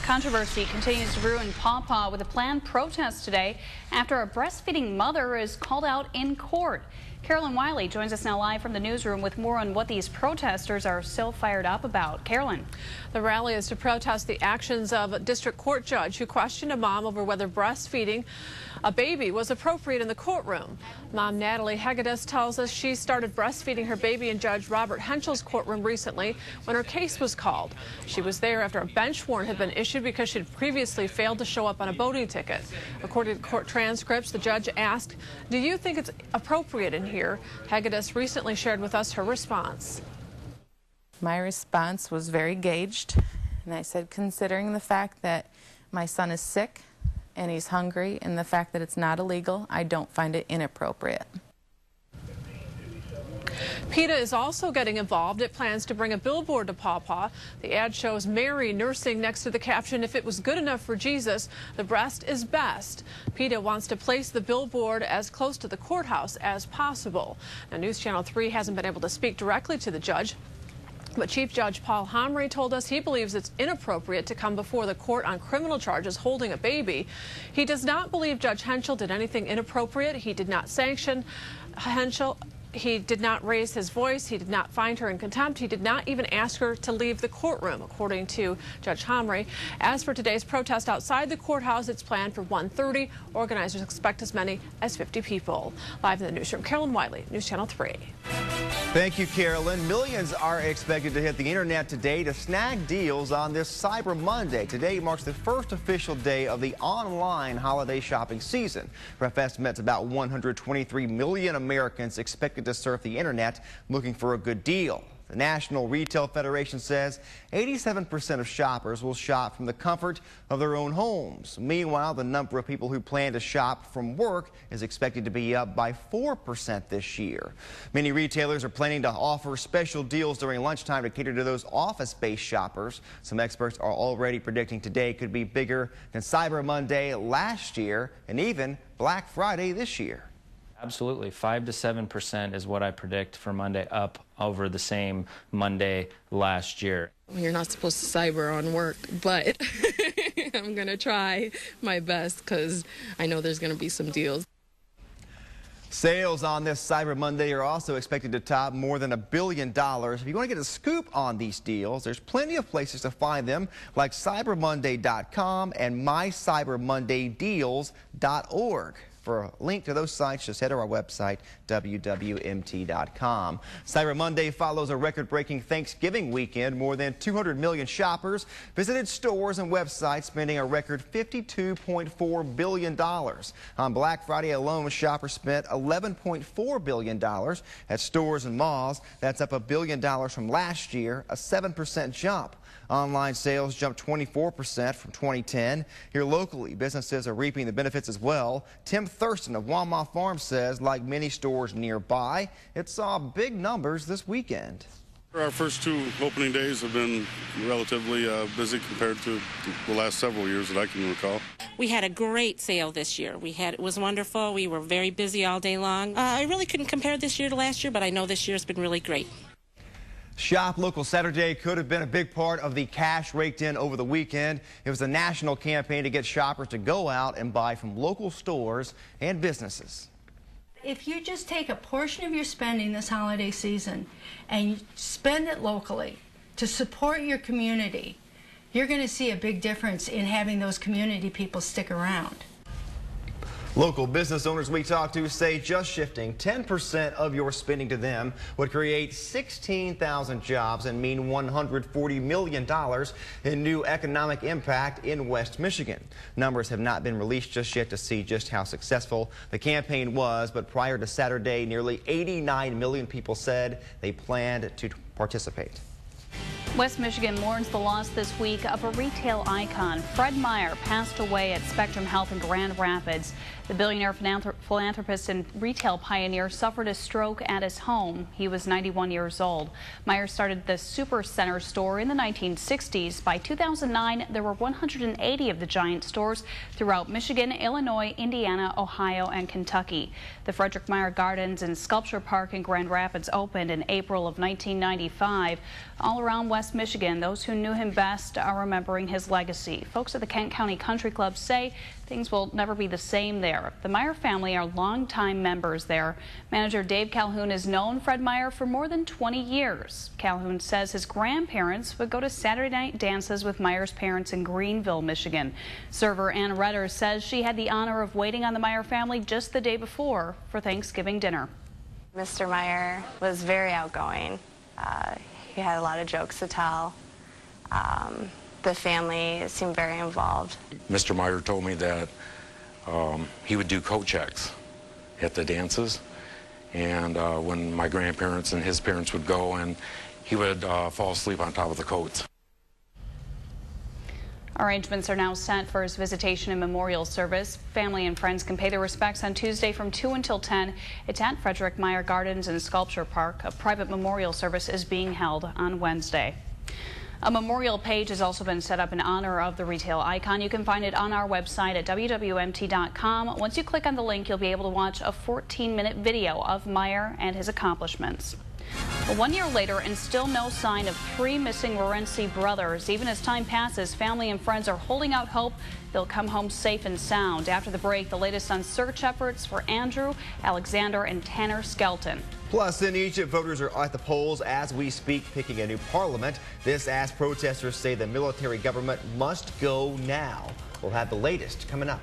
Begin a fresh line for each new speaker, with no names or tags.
Controversy continues to brew in Paw Paw with a planned protest today after a breastfeeding mother is called out in court. Carolyn Wiley joins us now live from the newsroom with more on what these protesters are so fired up about. Carolyn.
The rally is to protest the actions of a district court judge who questioned a mom over whether breastfeeding a baby was appropriate in the courtroom. Mom Natalie Hegedus tells us she started breastfeeding her baby in Judge Robert Henchel's courtroom recently when her case was called. She was there after a bench warrant had been issued because she had previously failed to show up on a boating ticket. According to court transcripts, the judge asked, "Do you think it's appropriate in here?" Hegedus recently shared with us her response.
My response was very gauged, and I said, considering the fact that my son is sick and he's hungry and the fact that it's not illegal, I don't find it inappropriate.
PETA is also getting involved. It plans to bring a billboard to Paw Paw. The ad shows Mary nursing next to the caption, "If it was good enough for Jesus, the breast is best." PETA wants to place the billboard as close to the courthouse as possible. Now, News Channel 3 hasn't been able to speak directly to the judge, but Chief Judge Paul Homry told us he believes it's inappropriate to come before the court on criminal charges holding a baby. He does not believe Judge Henchel did anything inappropriate. He did not sanction Henchel. He did not raise his voice. He did not find her in contempt. He did not even ask her to leave the courtroom, according to Judge Homry. As for today's protest outside the courthouse, it's planned for 1:30. Organizers expect as many as 50 people. Live in the newsroom, Carolyn Wiley, News Channel 3.
Thank you, Carolyn. Millions are expected to hit the internet today to snag deals on this Cyber Monday. Today marks the first official day of the online holiday shopping season. Rough estimates about 123 million Americans expected to surf the internet looking for a good deal. The National Retail Federation says 87% of shoppers will shop from the comfort of their own homes. Meanwhile, the number of people who plan to shop from work is expected to be up by 4% this year. Many retailers are planning to offer special deals during lunchtime to cater to those office-based shoppers. Some experts are already predicting today could be bigger than Cyber Monday last year and even Black Friday this year.
Absolutely. 5 to 7% is what I predict for Monday, up over the same Monday last year.
You're not supposed to cyber on work, but I'm going to try my best because I know there's going to be some deals.
Sales on this Cyber Monday are also expected to top more than $1 billion. If you want to get a scoop on these deals, there's plenty of places to find them, like cybermonday.com and mycybermondaydeals.org. For a link to those sites, just head to our website, wwmt.com. Cyber Monday follows a record-breaking Thanksgiving weekend. More than 200 million shoppers visited stores and websites, spending a record $52.4 billion. On Black Friday alone, shoppers spent $11.4 billion at stores and malls. That's up $1 billion from last year, a 7% jump. Online sales jumped 24% from 2010. Here locally, businesses are reaping the benefits as well. Tim Thurston of Wama Farm says, like many stores nearby, it saw big numbers this weekend.
Our first two opening days have been relatively busy compared to the last several years that I can recall.
We had a great sale this year. It was wonderful. We were very busy all day long. I really couldn't compare this year to last year, but I know this year's been really great.
Shop Local Saturday could have been a big part of the cash raked in over the weekend. It was a national campaign to get shoppers to go out and buy from local stores and businesses.
If you just take a portion of your spending this holiday season and you spend it locally to support your community, you're going to see a big difference in having those community people stick around.
Local business owners we talked to say just shifting 10% of your spending to them would create 16,000 jobs and mean $140 million in new economic impact in West Michigan. Numbers have not been released just yet to see just how successful the campaign was, but prior to Saturday, nearly 89 million people said they planned to participate.
West Michigan mourns the loss this week of a retail icon. Fred Meyer passed away at Spectrum Health in Grand Rapids. The billionaire philanthropist and retail pioneer suffered a stroke at his home. He was 91 years old. Meyer started the Super Center store in the 1960s. By 2009, there were 180 of the giant stores throughout Michigan, Illinois, Indiana, Ohio, and Kentucky. The Frederick Meyer Gardens and Sculpture Park in Grand Rapids opened in April of 1995. All around around West Michigan. Those who knew him best are remembering his legacy. Folks at the Kent County Country Club say things will never be the same there. The Meyer family are longtime members there. Manager Dave Calhoun has known Fred Meyer for more than 20 years. Calhoun says his grandparents would go to Saturday night dances with Meyer's parents in Greenville, Michigan. Server Ann Redder says she had the honor of waiting on the Meyer family just the day before for Thanksgiving dinner.
Mr. Meyer was very outgoing. He had a lot of jokes to tell. The family seemed very involved.
Mr. Meyer told me that he would do coat checks at the dances, and when my grandparents and his parents would go, and he would fall asleep on top of the coats.
Arrangements are now set for his visitation and memorial service. Family and friends can pay their respects on Tuesday from 2 until 10. It's at Frederick Meyer Gardens and Sculpture Park. A private memorial service is being held on Wednesday. A memorial page has also been set up in honor of the retail icon. You can find it on our website at WWMT.com. Once you click on the link, you'll be able to watch a 14-minute video of Meyer and his accomplishments. 1 year later, and still no sign of 3 missing Morency brothers. Even as time passes, family and friends are holding out hope they'll come home safe and sound. After the break, the latest on search efforts for Andrew, Alexander, and Tanner Skelton.
Plus, in Egypt, voters are at the polls as we speak, picking a new parliament. This as protesters say the military government must go now. We'll have the latest coming up.